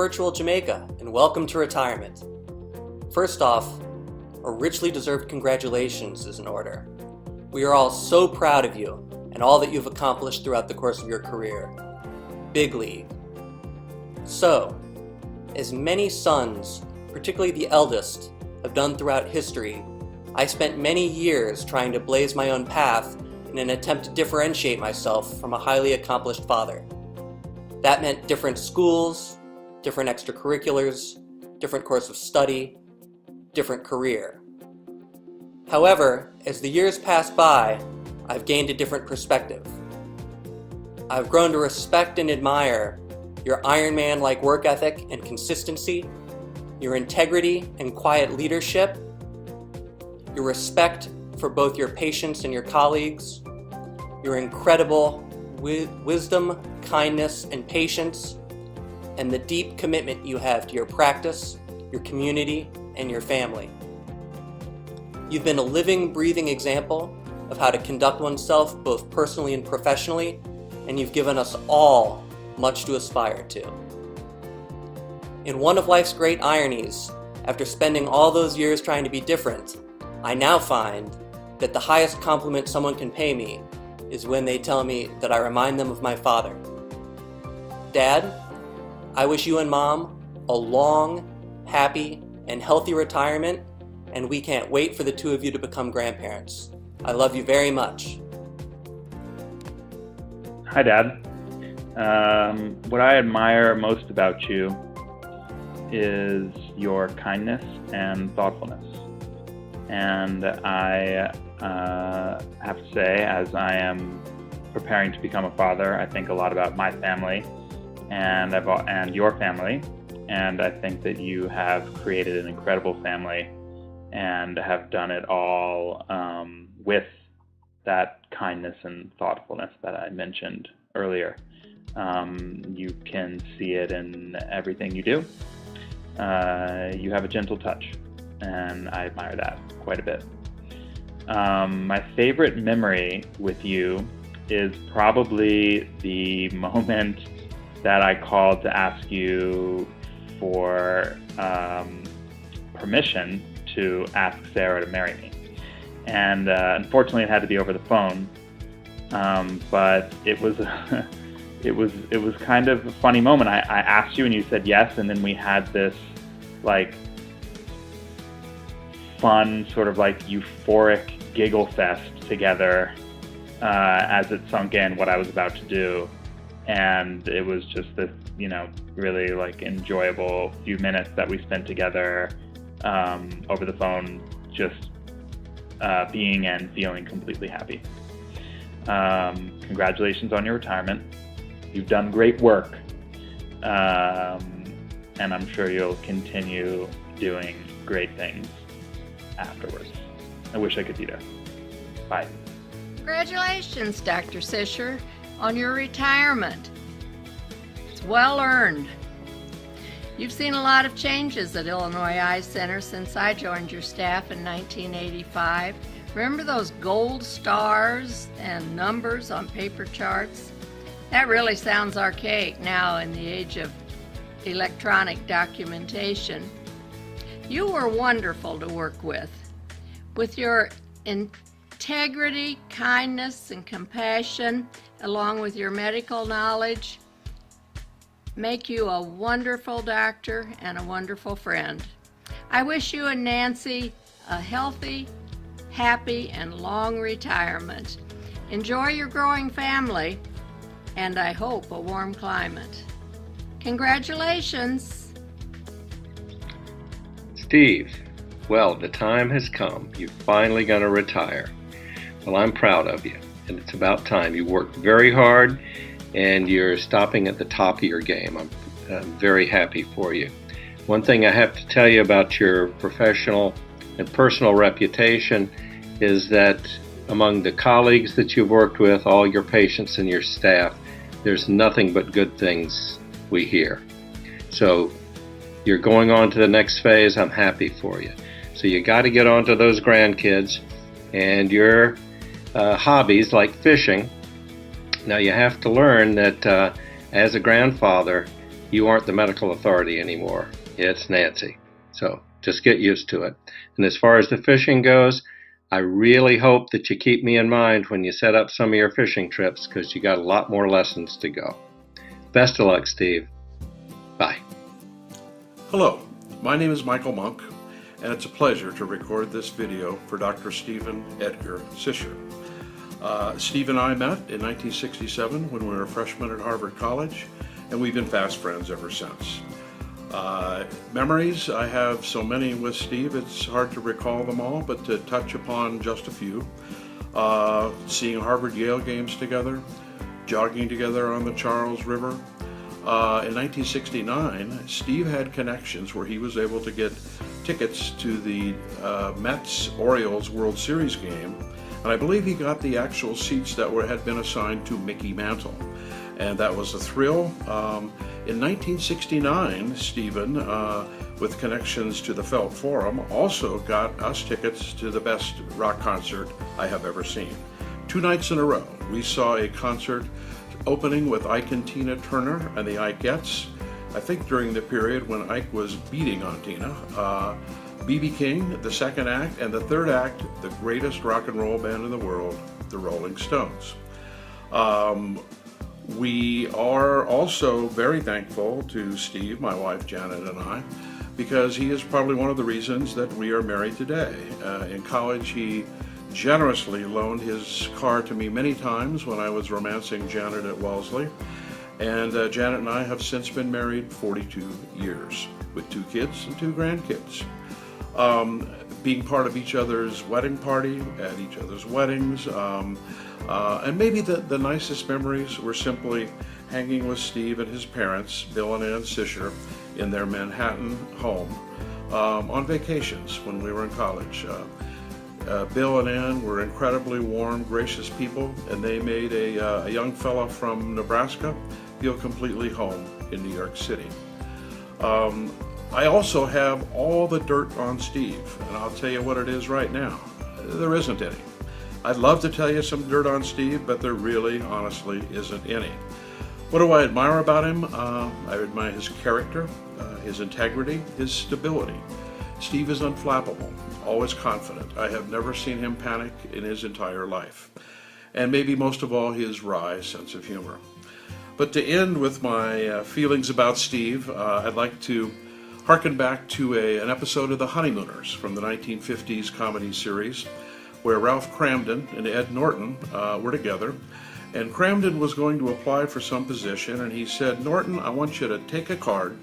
virtual Jamaica, and welcome to retirement. First off, a richly deserved congratulations is in order. We are all so proud of you and all that you've accomplished throughout the course of your career. Big league. So, as many sons, particularly the eldest, have done throughout history, I spent many years trying to blaze my own path in an attempt to differentiate myself from a highly accomplished father. That meant different schools, different extracurriculars, different course of study, different career. However, as the years pass by, I've gained a different perspective. I've grown to respect and admire your Iron Man-like work ethic and consistency, your integrity and quiet leadership, your respect for both your patients and your colleagues, your incredible wisdom, kindness, and patience, and the deep commitment you have to your practice, your community, and your family. You've been a living, breathing example of how to conduct oneself both personally and professionally, and you've given us all much to aspire to. In one of life's great ironies, after spending all those years trying to be different, I now find that the highest compliment someone can pay me is when they tell me that I remind them of my father. Dad, I wish you and Mom a long, happy, and healthy retirement, and we can't wait for the two of you to become grandparents. I love you very much. Hi, Dad. What I admire most about you is your kindness and thoughtfulness. And I have to say, as I am preparing to become a father, I think a lot about my family and your family. And I think that you have created an incredible family and have done it all with that kindness and thoughtfulness that I mentioned earlier. You can see it in everything you do. You have a gentle touch, and I admire that quite a bit. My favorite memory with you is probably the moment that I called to ask you for permission to ask Sarah to marry me. And unfortunately, it had to be over the phone. But it was it was kind of a funny moment. I asked you and you said yes, and then we had this like fun sort of like euphoric giggle fest together as it sunk in what I was about to do. And it was just this, really like enjoyable few minutes that we spent together over the phone, just being and feeling completely happy. Congratulations on your retirement. You've done great work, and I'm sure you'll continue doing great things afterwards. I wish I could be there. Bye. Congratulations, Dr. Sicher, on your retirement. It's well earned. You've seen a lot of changes at Illinois Eye Center since I joined your staff in 1985. Remember those gold stars and numbers on paper charts? That really sounds archaic now in the age of electronic documentation. You were wonderful to work with. With your integrity, kindness, and compassion, along with your medical knowledge, make you a wonderful doctor and a wonderful friend. I wish you and Nancy a healthy, happy, and long retirement. Enjoy your growing family, and I hope a warm climate. Congratulations. Steve, well, the time has come. You're finally going to retire. Well, I'm proud of you, and it's about time. You worked very hard, and you're stopping at the top of your game. I'm very happy for you. One thing I have to tell you about your professional and personal reputation is that among the colleagues that you've worked with, all your patients and your staff, there's nothing but good things we hear. So you're going on to the next phase. I'm happy for you. So you got to get on to those grandkids and your hobbies like fishing. Now you have to learn that as a grandfather, You aren't the medical authority anymore. It's Nancy. So just get used to it. And as far as the fishing goes, I really hope that you keep me in mind when you set up some of your fishing trips, because you got a lot more lessons to go. Best of luck, Steve. Bye. Hello, my name is Michael Monk, and it's a pleasure to record this video for Dr. Stephen Edgar Sicher. Steve and I met in 1967 when we were freshmen at Harvard College, and we've been fast friends ever since. Memories, I have so many with Steve, it's hard to recall them all, but to touch upon just a few. Seeing Harvard-Yale games together, jogging together on the Charles River. In 1969, Steve had connections where he was able to get tickets to the Mets-Orioles World Series game, and I believe he got the actual seats that had been assigned to Mickey Mantle, and that was a thrill. In 1969, Stephen, with connections to the Felt Forum, also got us tickets to the best rock concert I have ever seen. 2 nights in a row, we saw a concert opening with Ike and Tina Turner and the Ikeettes, I think during the period when Ike was beating on Tina. B.B. King, the second act, and the third act, the greatest rock and roll band in the world, the Rolling Stones. We are also very thankful to Steve, my wife Janet, and I, because he is probably one of the reasons that we are married today. In college, he generously loaned his car to me many times when I was romancing Janet at Wellesley, and Janet and I have since been married 42 years with 2 kids and 2 grandkids. Being part of each other's wedding party, at each other's weddings, and maybe the nicest memories were simply hanging with Steve and his parents, Bill and Ann Sicher, in their Manhattan home on vacations when we were in college. Bill and Ann were incredibly warm, gracious people, and they made a young fella from Nebraska feel completely home in New York City. I also have all the dirt on Steve, and I'll tell you what it is right now. There isn't any. I'd love to tell you some dirt on Steve, but there really, honestly, isn't any. What do I admire about him? I admire his character, his integrity, his stability. Steve is unflappable, always confident. I have never seen him panic in his entire life. And maybe most of all, his wry sense of humor. But to end with my feelings about Steve, I'd like to harken back to an episode of The Honeymooners from the 1950s comedy series, where Ralph Cramden and Ed Norton were together. And Cramden was going to apply for some position, and he said, "Norton, I want you to take a card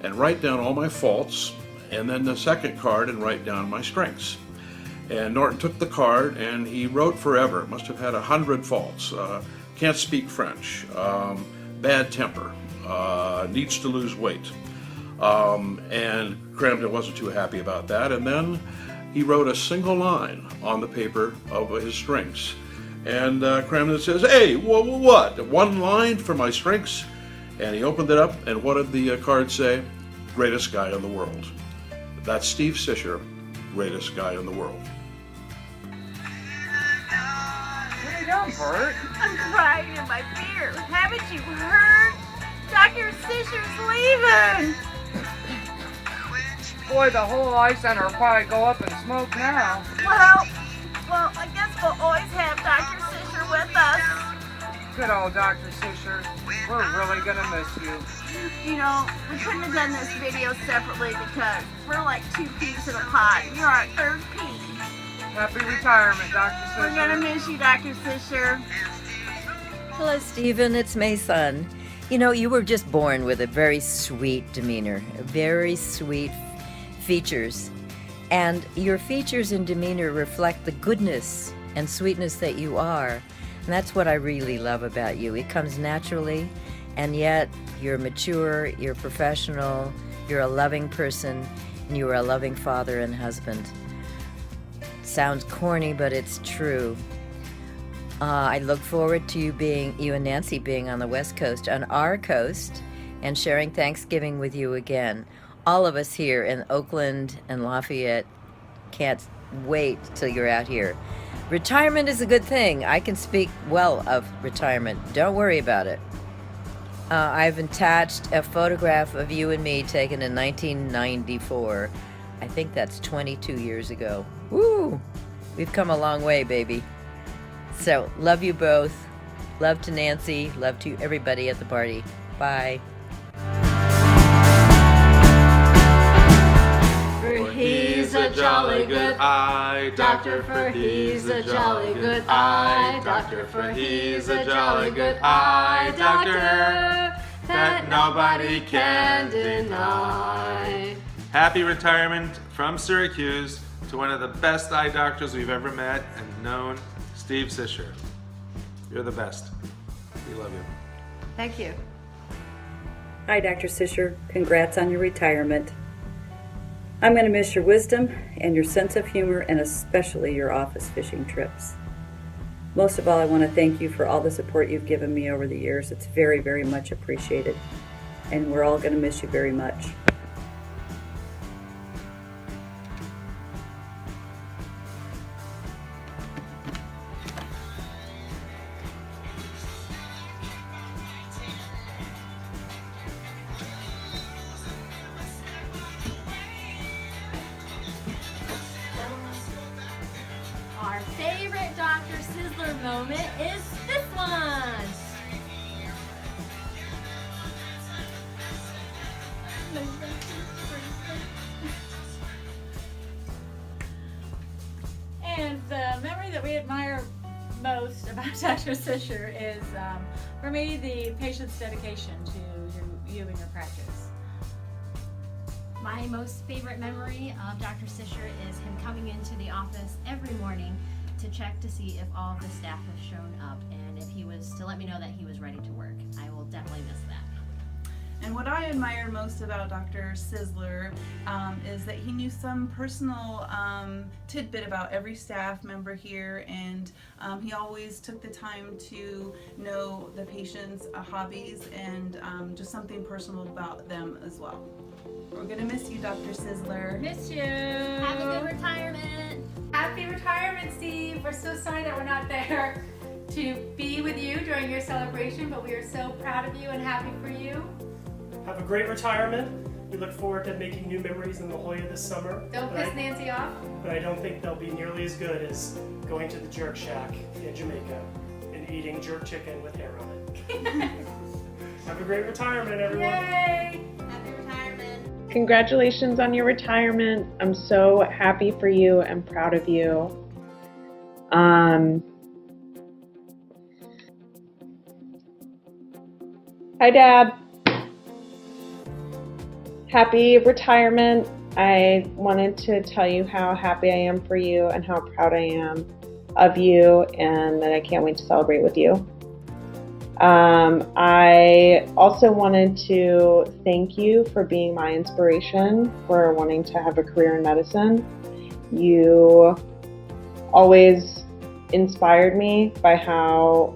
and write down all my faults, and then the second card and write down my strengths." And Norton took the card and he wrote forever. Must have had 100 faults. Can't speak French, bad temper, needs to lose weight. And Cramden wasn't too happy about that. And then he wrote a single line on the paper of his strengths. And Cramden says, "Hey, what? 1 line for my strengths?" And he opened it up, and what did the card say? Greatest guy in the world. That's Steve Sicher, greatest guy in the world. What are you doing, Bert? I'm crying in my beer. Haven't you heard? Dr. Sicher's leaving. Boy, the whole eye center will probably go up in smoke now. Well, I guess we'll always have Dr. Sicher with us. Good old Dr. Sicher. We're really gonna miss you. You know, we couldn't have done this video separately because we're like 2 peas in a pod. You're our 3rd pea. Happy retirement, Dr. Sicher. We're gonna miss you, Dr. Sicher. Hello, Stephen. It's May Sun. You know, you were just born with a very sweet demeanor, very sweet features. And your features and demeanor reflect the goodness and sweetness that you are. And that's what I really love about you. It comes naturally, and yet you're mature, you're professional, you're a loving person, and you are a loving father and husband. Sounds corny, but it's true. I look forward to you and Nancy being on the West Coast, on our coast, and sharing Thanksgiving with you again. All of us here in Oakland and Lafayette can't wait till you're out here. Retirement is a good thing. I can speak well of retirement. Don't worry about it. I've attached a photograph of you and me taken in 1994. I think that's 22 years ago. Woo! We've come a long way, baby. So, love you both. Love to Nancy. Love to everybody at the party. Bye. For he's a jolly good eye doctor, for he's a jolly good eye doctor, for he's a jolly good eye doctor that nobody can deny. Happy retirement from Syracuse to one of the best eye doctors we've ever met and known, Steve Sicher. You're the best. We love you. Thank you. Hi, Dr. Sicher. Congrats on your retirement. I'm going to miss your wisdom and your sense of humor, and especially your office fishing trips. Most of all, I want to thank you for all the support you've given me over the years. It's very, very much appreciated, and we're all going to miss you very much. Our favorite Dr. Sizzler moment is this one. And the memory that we admire most about Dr. Sicher is, for me, the patient's dedication to you and your practice. My most favorite memory of Dr. Sicher is him coming into the office every morning to check to see if all of the staff have shown up and if he was to let me know that he was ready to work. I will definitely miss that. And what I admire most about Dr. Sizzler is that he knew some personal tidbit about every staff member here, and he always took the time to know the patient's hobbies and just something personal about them as well. We're going to miss you, Dr. Sizzler. Miss you. Have a good retirement. Happy retirement, Steve. We're so sorry that we're not there to be with you during your celebration, but we are so proud of you and happy for you. Have a great retirement. We look forward to making new memories in La Jolla this summer. Don't piss Nancy off. But I don't think they'll be nearly as good as going to the Jerk Shack in Jamaica and eating jerk chicken with hair on it. Have a great retirement, everyone. Yay! Happy retirement. Congratulations on your retirement. I'm so happy for you and proud of you. Hi, Dad. Happy retirement. I wanted to tell you how happy I am for you and how proud I am of you, and that I can't wait to celebrate with you. I also wanted to thank you for being my inspiration for wanting to have a career in medicine. You always inspired me by how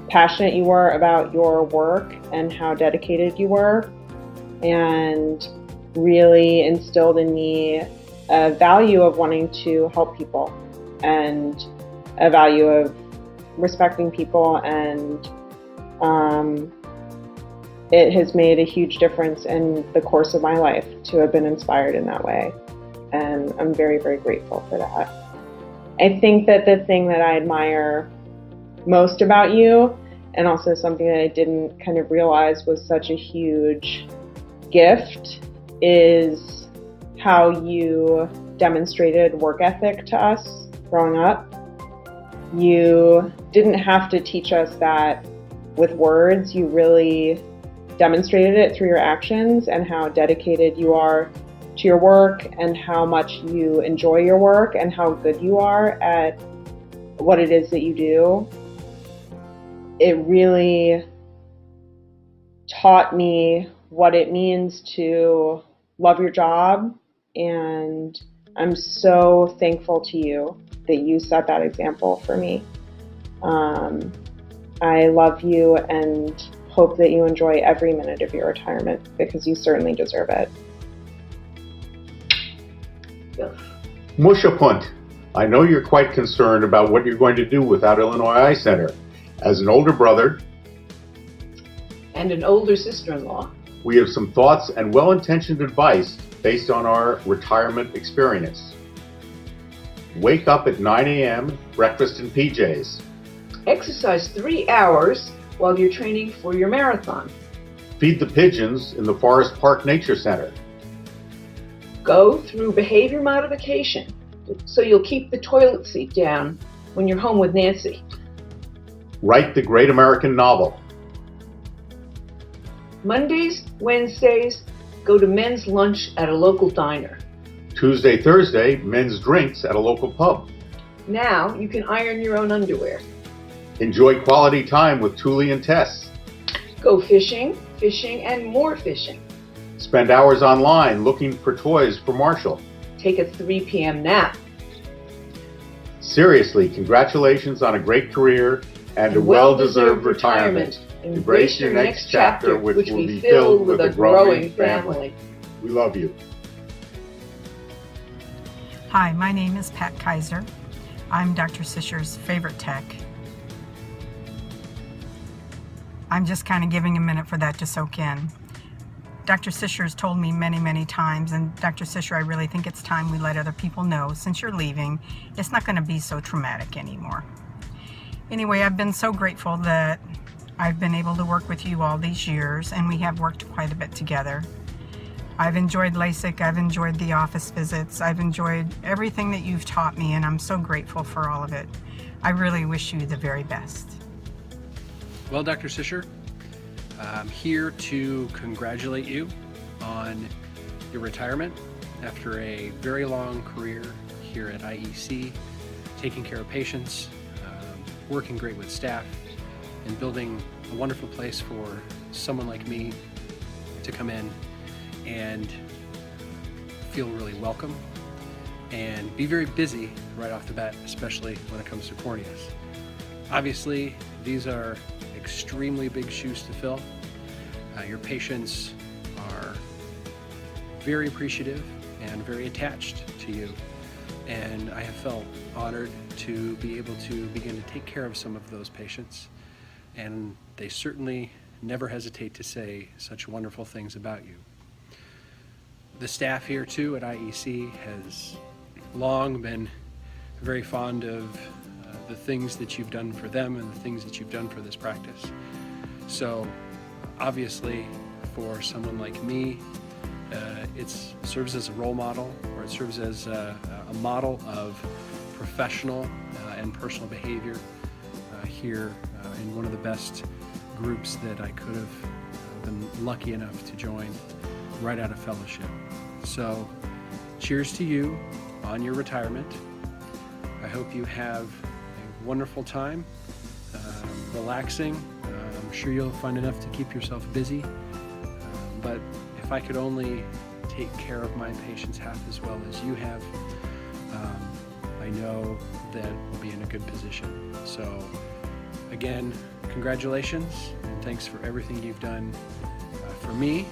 passionate you were about your work and how dedicated you were, and really instilled in me a value of wanting to help people and a value of respecting people, and it has made a huge difference in the course of my life to have been inspired in that way, and I'm very, very grateful for that. I think that the thing that I admire most about you, and also something that I didn't kind of realize was such a huge gift, is how you demonstrated work ethic to us growing up. You didn't have to teach us that with words. You really demonstrated it through your actions and how dedicated you are to your work and how much you enjoy your work and how good you are at what it is that you do. It really taught me what it means to love your job, and I'm so thankful to you that you set that example for me. I love you and hope that you enjoy every minute of your retirement, because you certainly deserve it. Mushapunt, I know you're quite concerned about what you're going to do without Illinois Eye Center. As an older brother and an older sister-in-law. We have some thoughts and well-intentioned advice based on our retirement experience. Wake up at 9 a.m., breakfast in PJs. Exercise 3 hours while you're training for your marathon. Feed the pigeons in the Forest Park Nature Center. Go through behavior modification so you'll keep the toilet seat down when you're home with Nancy. Write the great American novel. Mondays, Wednesdays, go to men's lunch at a local diner. Tuesday, Thursday, men's drinks at a local pub. Now you can iron your own underwear. Enjoy quality time with Thule and Tess. Go fishing, and more fishing. Spend hours online looking for toys for Marshall. Take a 3 p.m. nap. Seriously, congratulations on a great career and a well-deserved retirement. Embrace your next chapter, which will be filled with a growing family. We love you. Hi, my name is Pat Kaiser. I'm Dr. Sicher's favorite tech. I'm just kind of giving a minute for that to soak in. Dr. Sicher has told me many, many times, and Dr. Sicher, I really think it's time we let other people know, since you're leaving, it's not going to be so traumatic anymore. Anyway, I've been so grateful that I've been able to work with you all these years, and we have worked quite a bit together. I've enjoyed LASIK, I've enjoyed the office visits, I've enjoyed everything that you've taught me, and I'm so grateful for all of it. I really wish you the very best. Well, Dr. Sicher, I'm here to congratulate you on your retirement after a very long career here at IEC, taking care of patients, working great with staff, and building a wonderful place for someone like me to come in and feel really welcome and be very busy right off the bat, especially when it comes to corneas. Obviously, these are extremely big shoes to fill. Your patients are very appreciative and very attached to you, and I have felt honored to be able to begin to take care of some of those patients, and they certainly never hesitate to say such wonderful things about you. The staff here too at IEC has long been very fond of the things that you've done for them and the things that you've done for this practice. So obviously for someone like me, it serves as a role model, or it serves as a model of professional and personal behavior here in one of the best groups that I could have been lucky enough to join right out of fellowship. So cheers to you on your retirement. I hope you have a wonderful time, relaxing. I'm sure you'll find enough to keep yourself busy, but if I could only take care of my patients half as well as you have, I know that we'll be in a good position. So again, congratulations, and thanks for everything you've done for me,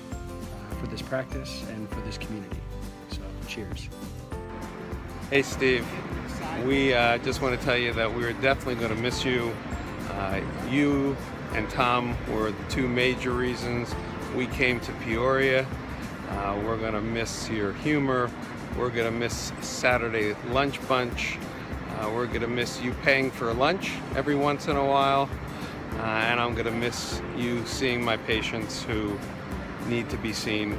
for this practice, and for this community. So cheers. Hey Steve, we just want to tell you that we're definitely going to miss you. You and Tom were the two major reasons we came to Peoria. We're going to miss your humor. We're going to miss Saturday lunch bunch. We're going to miss you paying for lunch every once in a while. And I'm going to miss you seeing my patients who need to be seen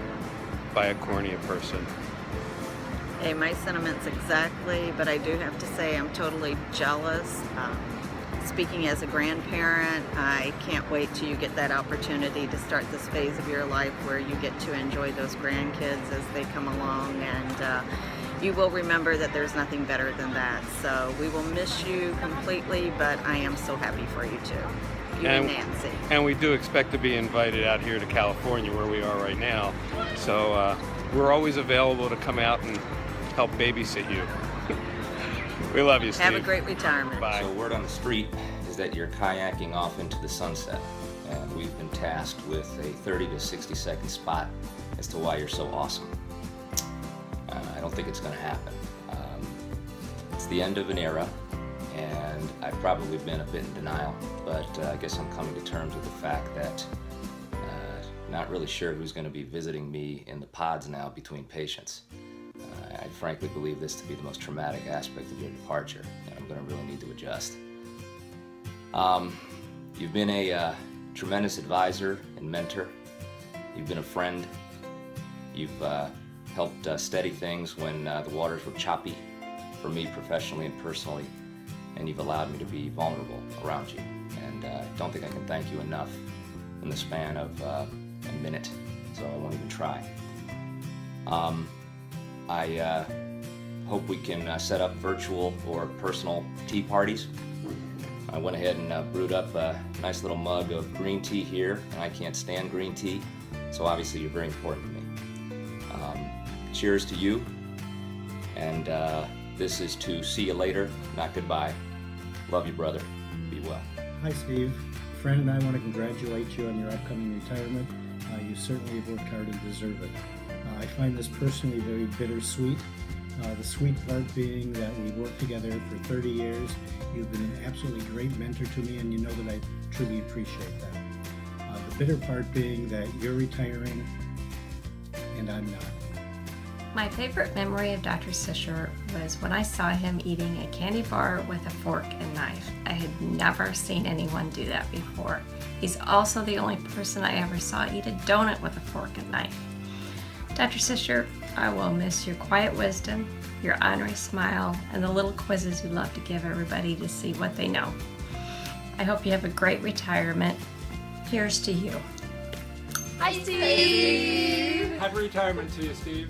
by a cornea person. Hey, my sentiments exactly, but I do have to say I'm totally jealous. Speaking as a grandparent, I can't wait till you get that opportunity to start this phase of your life where you get to enjoy those grandkids as they come along, and you will remember that there's nothing better than that. So we will miss you completely, but I am so happy for you too. You and Nancy. And we do expect to be invited out here to California where we are right now. So we're always available to come out and help babysit you. We love you, Steve. Have a great retirement. Bye. So word on the street is that you're kayaking off into the sunset, and we've been tasked with a 30 to 60 second spot as to why you're so awesome. I don't think it's going to happen. It's the end of an era, and I've probably been a bit in denial, but I guess I'm coming to terms with the fact that not really sure who's going to be visiting me in the pods now between patients. I frankly believe this to be the most traumatic aspect of your departure, and I'm going to really need to adjust. You've been a tremendous advisor and mentor. You've been a friend. You've helped steady things when the waters were choppy for me professionally and personally, and you've allowed me to be vulnerable around you. And I don't think I can thank you enough in the span of a minute, so I won't even try. I hope we can set up virtual or personal tea parties. I went ahead and brewed up a nice little mug of green tea here, and I can't stand green tea, so obviously you're very important to me. Cheers to you, and this is to see you later, not goodbye. Love you, brother. Be well. Hi, Steve. Fran and I want to congratulate you on your upcoming retirement. You certainly have worked hard and deserve it. I find this personally very bittersweet. The sweet part being that we worked together for 30 years. You've been an absolutely great mentor to me, and you know that I truly appreciate that. The bitter part being that you're retiring and I'm not. My favorite memory of Dr. Sicher was when I saw him eating a candy bar with a fork and knife. I had never seen anyone do that before. He's also the only person I ever saw eat a donut with a fork and knife. Dr. Sicher, I will miss your quiet wisdom, your honorary smile, and the little quizzes you love to give everybody to see what they know. I hope you have a great retirement. Here's to you. Hi, Steve! Happy retirement to you, Steve.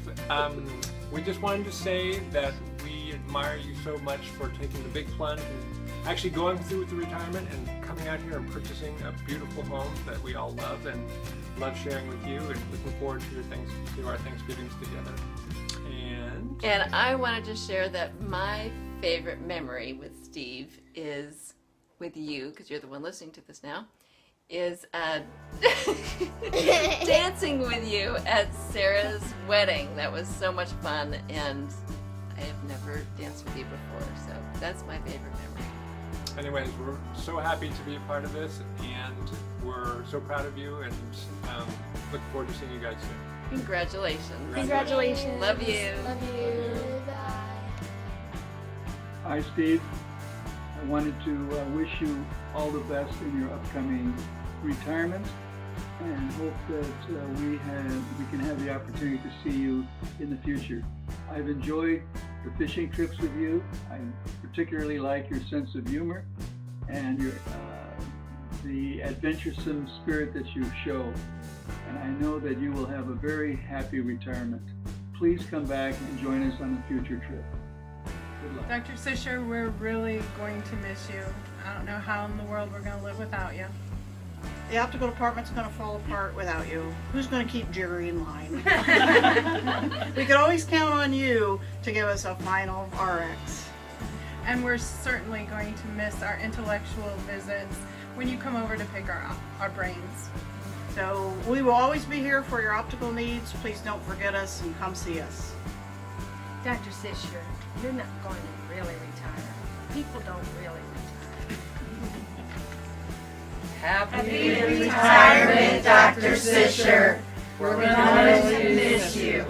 We just wanted to say that we admire you so much for taking the big plunge and actually going through with the retirement and coming out here and purchasing a beautiful home that we all love and love sharing with you, and looking forward to our Thanksgivings together. And I wanted to share that my favorite memory with Steve is with you, because you're the one listening to this now, is dancing with you at Sarah's wedding. That was so much fun, and I have never danced with you before, so that's my favorite memory. Anyways, we're so happy to be a part of this, and we're so proud of you, and look forward to seeing you guys soon. Congratulations. Congratulations. Love you. Love you. Hi, Steve. I wanted to wish you all the best in your upcoming retirement, and hope that we can have the opportunity to see you in the future. I've enjoyed the fishing trips with you. I particularly like your sense of humor and the adventuresome spirit that you show. And I know that you will have a very happy retirement. Please come back and join us on a future trip. Good luck. Dr. Sicher, we're really going to miss you. I don't know how in the world we're going to live without you. The optical department's going to fall apart without you. Who's going to keep Jerry in line? We could always count on you to give us a final RX. And we're certainly going to miss our intellectual visits when you come over to pick our brains. So we will always be here for your optical needs. Please don't forget us and come see us. Dr. Sicher, you're not going to really retire. People don't really retire. Happy retirement, Dr. Sicher. We're going to miss you.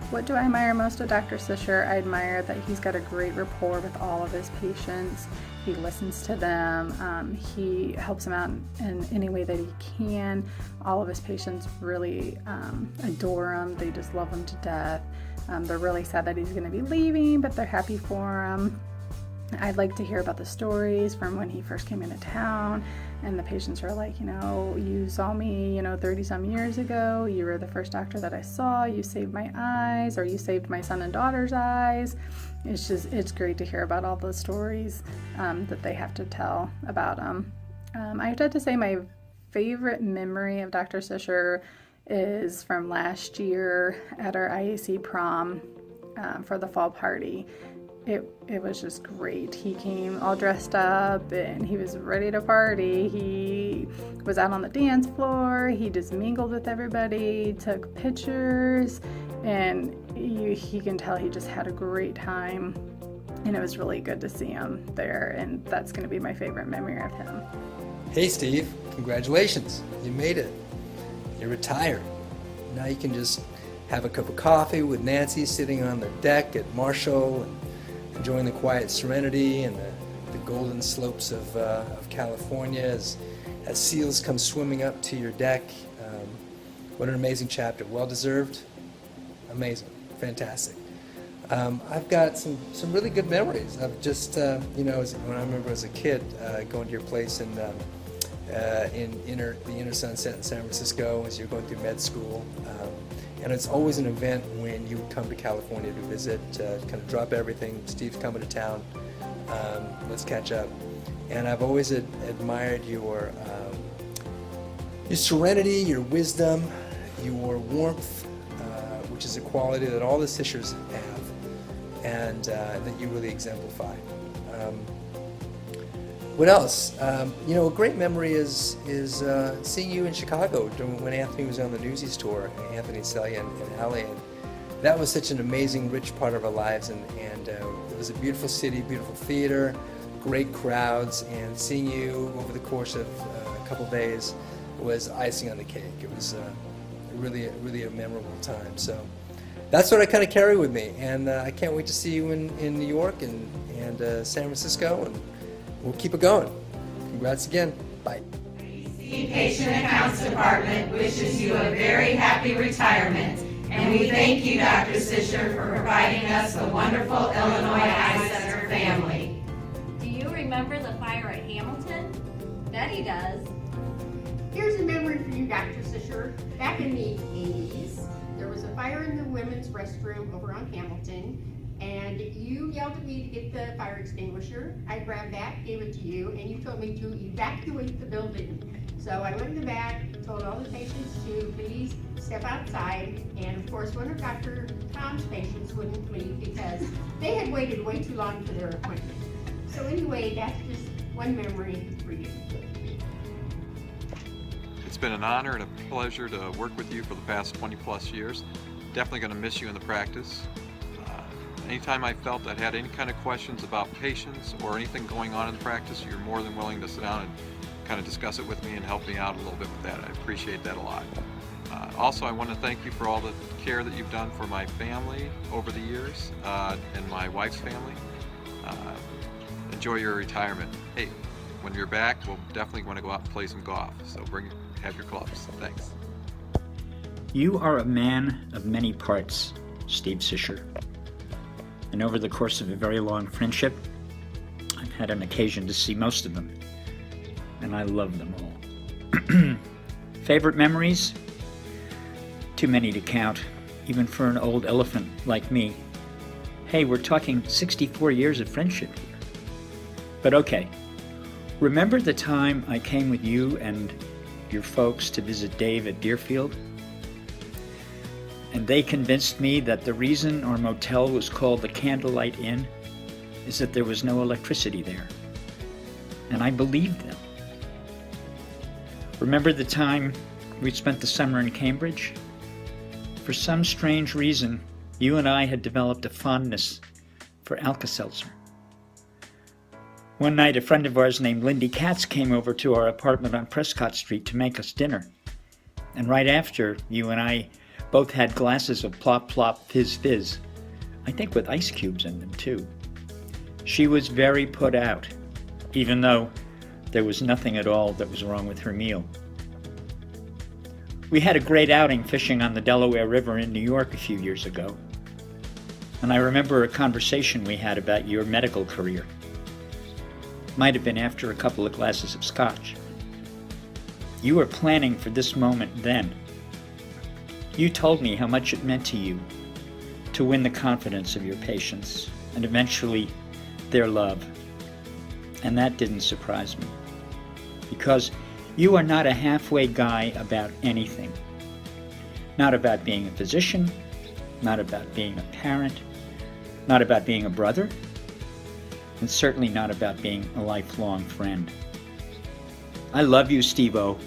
What do I admire most of Dr. Sicher? I admire that he's got a great rapport with all of his patients. He listens to them. He helps them out in any way that he can. All of his patients really adore him. They just love him to death. They're really sad that he's going to be leaving, but they're happy for him. I'd like to hear about the stories from when he first came into town, and the patients are like, you saw me, 30-some years ago. You were the first doctor that I saw. You saved my eyes, or you saved my son and daughter's eyes. It's great to hear about all the stories that they have to tell about him. I have to say my favorite memory of Dr. Sicher is from last year at our IAC prom for the fall party. It was just great. He came all dressed up and he was ready to party. He was out on the dance floor. He just mingled with everybody, took pictures, and he can tell he just had a great time. and it was really good to see him there, and that's going to be my favorite memory of him. Hey Steve, congratulations. You made it. You're retired. Now you can just have a cup of coffee with Nancy sitting on the deck at Marshall and enjoying the quiet serenity and the golden slopes of California as seals come swimming up to your deck. What an amazing chapter. Well-deserved. Amazing. Fantastic. I've got some really good memories. I've just, when I remember as a kid going to your place in the inner Sunset in San Francisco as you're going through med school. And it's always an event when you would come to California to visit, kind of drop everything. Steve's coming to town. Let's catch up. And I've always admired your serenity, your wisdom, your warmth, which is a quality that all the Sichers have, and that you really exemplify. What else? A great memory is seeing you in Chicago when Anthony was on the Newsies tour, Anthony, Celia, and Allie. And that was such an amazing, rich part of our lives, and it was a beautiful city, beautiful theater, great crowds, and seeing you over the course of a couple days was icing on the cake. It was really a memorable time. So that's what I kind of carry with me, and I can't wait to see you in New York and San Francisco, and we'll keep it going. Congrats again. Bye. The Patient Accounts Department wishes you a very happy retirement, and we thank you, Dr. Sicher, for providing us a wonderful Illinois Eye Center family. Do you remember the fire at Hamilton? Betty does. Here's a memory for you, Dr. Sicher. Back in the 80s, there was a fire in the women's restroom over on Hamilton, and you yelled at me to get the fire extinguisher. I grabbed that, gave it to you, and you told me to evacuate the building. So I went in the back, told all the patients to please step outside, and of course one of Dr. Tom's patients wouldn't leave because they had waited way too long for their appointment. So anyway, that's just one memory for you. It's been an honor and a pleasure to work with you for the past 20 plus years. Definitely going to miss you in the practice. Anytime I felt I had any kind of questions about patients or anything going on in the practice, you're more than willing to sit down and kind of discuss it with me and help me out a little bit with that. I appreciate that a lot. Also, I want to thank you for all the care that you've done for my family over the years and my wife's family. Enjoy your retirement. Hey, when you're back, we'll definitely want to go out and play some golf. So have your clubs. Thanks. You are a man of many parts, Steve Sicher. And over the course of a very long friendship, I've had an occasion to see most of them. And I love them all. Favorite memories? Too many to count, even for an old elephant like me. Hey, we're talking 64 years of friendship here. But okay, remember the time I came with you and your folks to visit Dave at Deerfield? And they convinced me that the reason our motel was called the Candlelight Inn is that there was no electricity there. And I believed them. Remember the time we spent the summer in Cambridge? For some strange reason, you and I had developed a fondness for Alka-Seltzer. One night, a friend of ours named Lindy Katz came over to our apartment on Prescott Street to make us dinner. And right after, you and I both had glasses of Plop Plop Fizz Fizz, I think with ice cubes in them too. She was very put out, even though there was nothing at all that was wrong with her meal. We had a great outing fishing on the Delaware River in New York a few years ago. And I remember a conversation we had about your medical career. Might have been after a couple of glasses of scotch. You were planning for this moment then. You told me how much it meant to you to win the confidence of your patients and eventually their love. And that didn't surprise me, because you are not a halfway guy about anything. Not about being a physician, not about being a parent, not about being a brother, and certainly not about being a lifelong friend. I love you, Steve-O.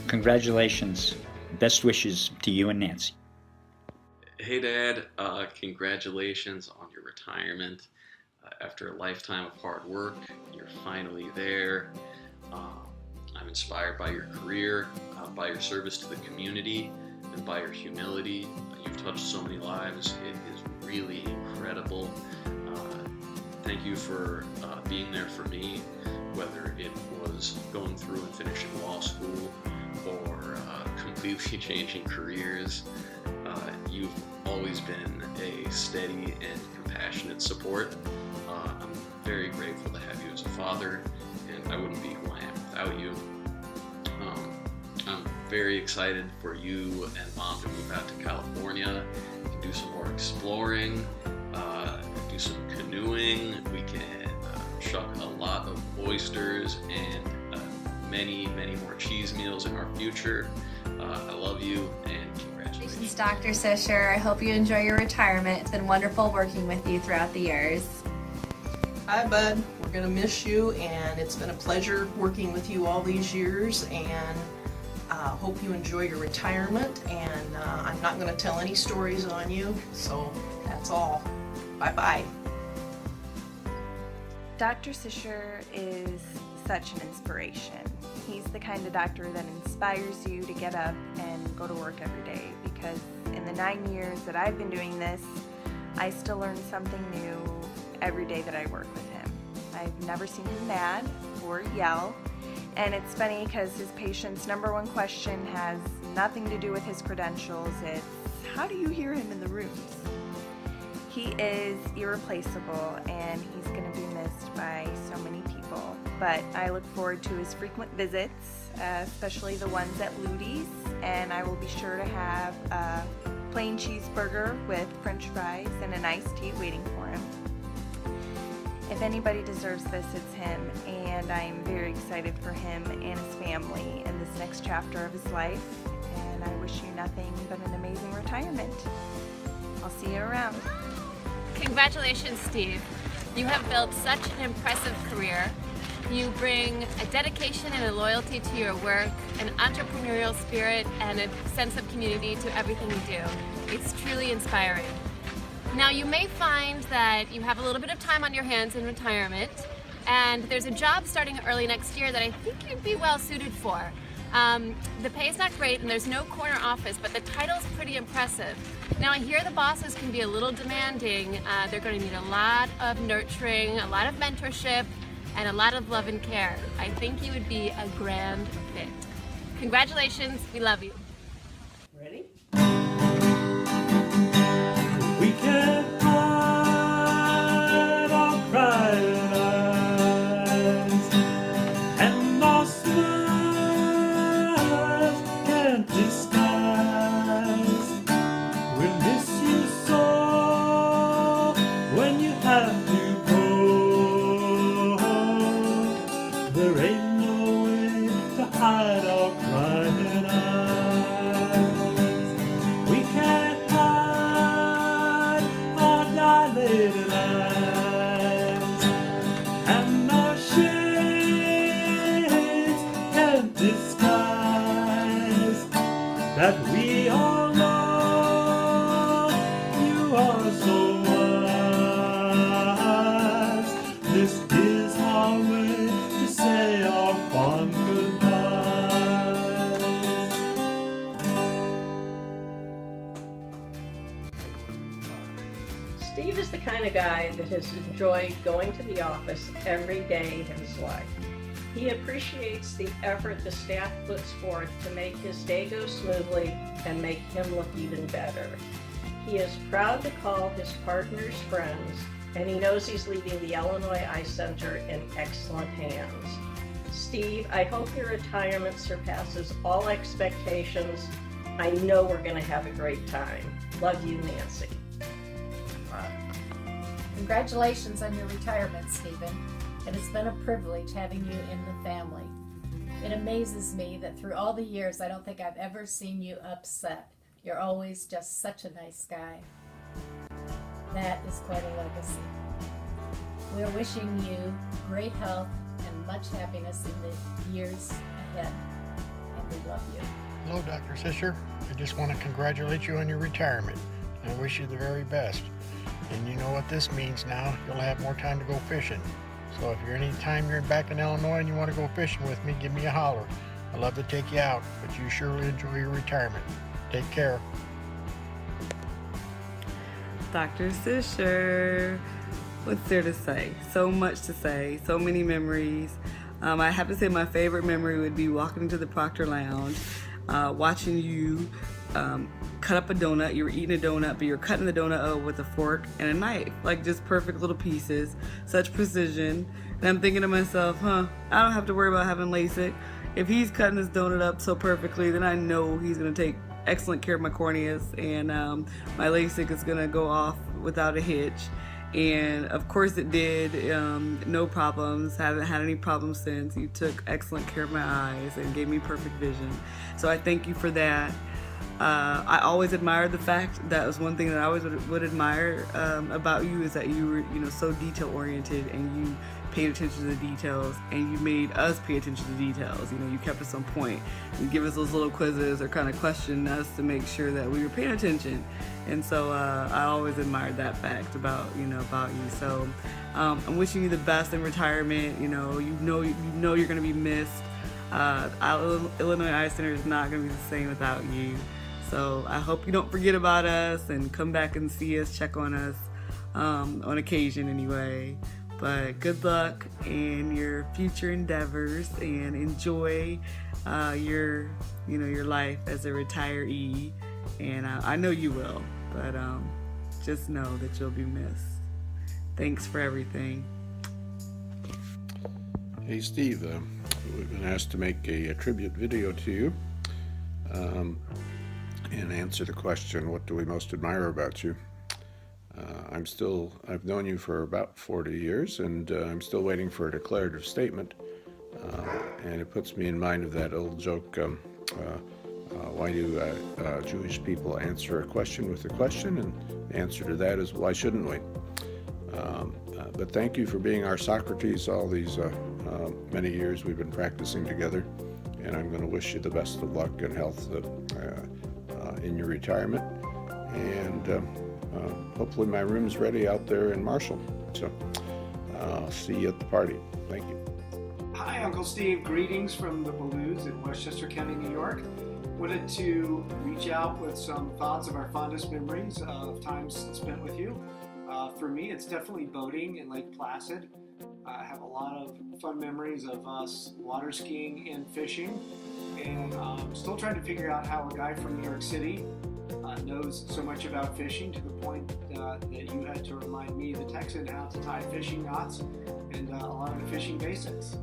Congratulations. Best wishes to you and Nancy. Hey Dad, congratulations on your retirement. After a lifetime of hard work, you're finally there. I'm inspired by your career, by your service to the community, and by your humility. You've touched so many lives. It is really incredible. Thank you for being there for me, whether it was going through and finishing law school or completely changing careers. You've always been a steady and compassionate support. I'm very grateful to have you as a father, and I wouldn't be who I am without you. I'm very excited for you and Mom to move out to California. We can do some more exploring, do some canoeing. We can shuck a lot of oysters and many more cheese meals in our future. I love you and congratulations. Dr. Sicher. I hope you enjoy your retirement. It's been wonderful working with you throughout the years. Hi, Bud. We're going to miss you, and it's been a pleasure working with you all these years, and hope you enjoy your retirement, and I'm not going to tell any stories on you, so that's all. Bye-bye. Dr. Sicher is such an inspiration. He's the kind of doctor that inspires you to get up and go to work every day, because in the 9 years that I've been doing this, I still learn something new every day that I work with him. I've never seen him mad or yell, and it's funny because his patient's number one question has nothing to do with his credentials. It's, how do you hear him in the rooms? He is irreplaceable, and he's going to be missed by so many people. But I look forward to his frequent visits, especially the ones at Ludi's, and I will be sure to have a plain cheeseburger with french fries and an iced tea waiting for him. If anybody deserves this, it's him, and I am very excited for him and his family in this next chapter of his life, and I wish you nothing but an amazing retirement. I'll see you around. Congratulations, Steve. You have built such an impressive career. You bring a dedication and a loyalty to your work, an entrepreneurial spirit, and a sense of community to everything you do. It's truly inspiring. Now, you may find that you have a little bit of time on your hands in retirement, and there's a job starting early next year that I think you'd be well suited for. The pay is not great and there's no corner office, but the title's pretty impressive. Now, I hear the bosses can be a little demanding. They're going to need a lot of nurturing, a lot of mentorship, and a lot of love and care. I think you would be a grand fit. Congratulations, we love you. Ready? We can't hide our crying eyes, and our smiles can't disguise. We'll miss you so when you have to go. There ain't no way to hide our crying eyes. We can't hide our dilated eyes, and our shades can't disguise that we all know you are so wise. This is our way to say our fond goodbyes. Steve is the kind of guy that has enjoyed going to the office every day of his life. He appreciates the effort the staff puts forth to make his day go smoothly and make him look even better. He is proud to call his partners friends, and he knows he's leaving the Illinois Eye Center in excellent hands. Steve, I hope your retirement surpasses all expectations. I know we're going to have a great time. Love you, Nancy. Congratulations on your retirement, Stephen. It has been a privilege having you in the family. It amazes me that through all the years, I don't think I've ever seen you upset. You're always just such a nice guy. That is quite a legacy. We're wishing you great health and much happiness in the years ahead. And we love you. Hello, Dr. Sicher. I just want to congratulate you on your retirement. I wish you the very best. And you know what this means now. You'll have more time to go fishing. So if you're anytime you're back in Illinois and you want to go fishing with me, give me a holler. I'd love to take you out, but you surely enjoy your retirement. Take care. Dr. Sicher, what's there to say? So much to say, so many memories. I have to say my favorite memory would be walking into the Proctor Lounge, watching you cut up a donut. You were eating a donut, but you were cutting the donut up with a fork and a knife, like just perfect little pieces, such precision. And I'm thinking to myself, I don't have to worry about having LASIK. If he's cutting his donut up so perfectly, then I know he's gonna take excellent care of my corneas, and my LASIK is gonna go off without a hitch. And of course it did. No problems. Haven't had any problems since. You took excellent care of my eyes and gave me perfect vision. So I thank you for that. I always admired the fact, that was one thing that I always would admire about you, is that you were, so detail oriented, and you paid attention to the details, and you made us pay attention to the details. You kept us on point. You give us those little quizzes or kind of question us to make sure that we were paying attention. And so I always admired that fact about you. So I'm wishing you the best in retirement. You know you're going to be missed. Illinois Eye Center is not going to be the same without you. So I hope you don't forget about us and come back and see us, check on us on occasion anyway. But good luck in your future endeavors, and enjoy your life as a retiree. And I know you will, but just know that you'll be missed. Thanks for everything. Hey Steve, we've been asked to make a tribute video to you and answer the question, what do we most admire about you? I've known you for about 40 years, and I'm still waiting for a declarative statement. And it puts me in mind of that old joke, why do Jewish people answer a question with a question? And the answer to that is, why shouldn't we? But thank you for being our Socrates all these many years we've been practicing together. And I'm going to wish you the best of luck and health in your retirement. And hopefully my room's ready out there in Marshall. So I'll see you at the party. Thank you. Hi, Uncle Steve. Greetings from the Blues in Westchester County, New York. Wanted to reach out with some thoughts of our fondest memories of times spent with you. For me, it's definitely boating in Lake Placid. I have a lot of fun memories of us water skiing and fishing. And I'm still trying to figure out how a guy from New York City knows so much about fishing, to the point that you had to remind me, the Texan, how to tie fishing knots and a lot of the fishing basics.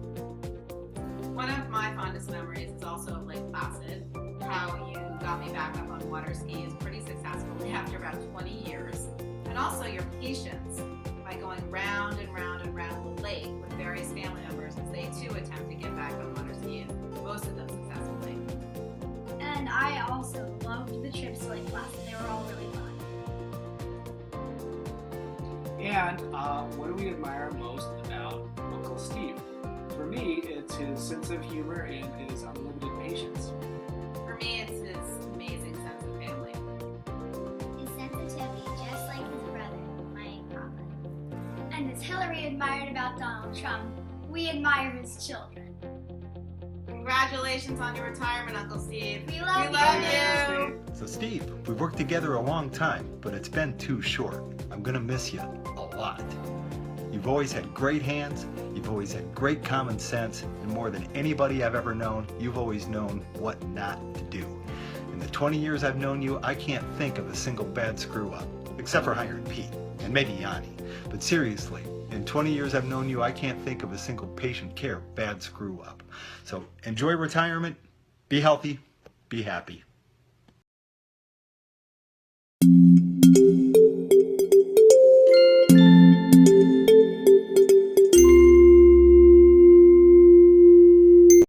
One of my fondest memories is also of Lake Placid. How you got me back up on water skis pretty successfully after about 20 years. And also your patience by going round and round and round the lake with various family members as they too attempt to get back on water skis, most of them successfully. And I also loved the trips to Lake Placid. They were all really fun. And what do we admire most about Uncle Steve? For me, it's his sense of humor and his unlimited patience. For me, it's his amazing sense of family. His sensitivity, just like his brother, my papa. And as Hillary admired about Donald Trump, we admire his children. Congratulations on your retirement, Uncle Steve. We love you. So Steve, we've worked together a long time, but it's been too short. I'm gonna miss you a lot. You've always had great hands, you've always had great common sense, and more than anybody I've ever known, you've always known what not to do. In the 20 years I've known you, I can't think of a single bad screw up, except for hiring Pete, and maybe Yanni. But seriously, in 20 years I've known you, I can't think of a single patient care bad screw up. So enjoy retirement, be healthy, be happy.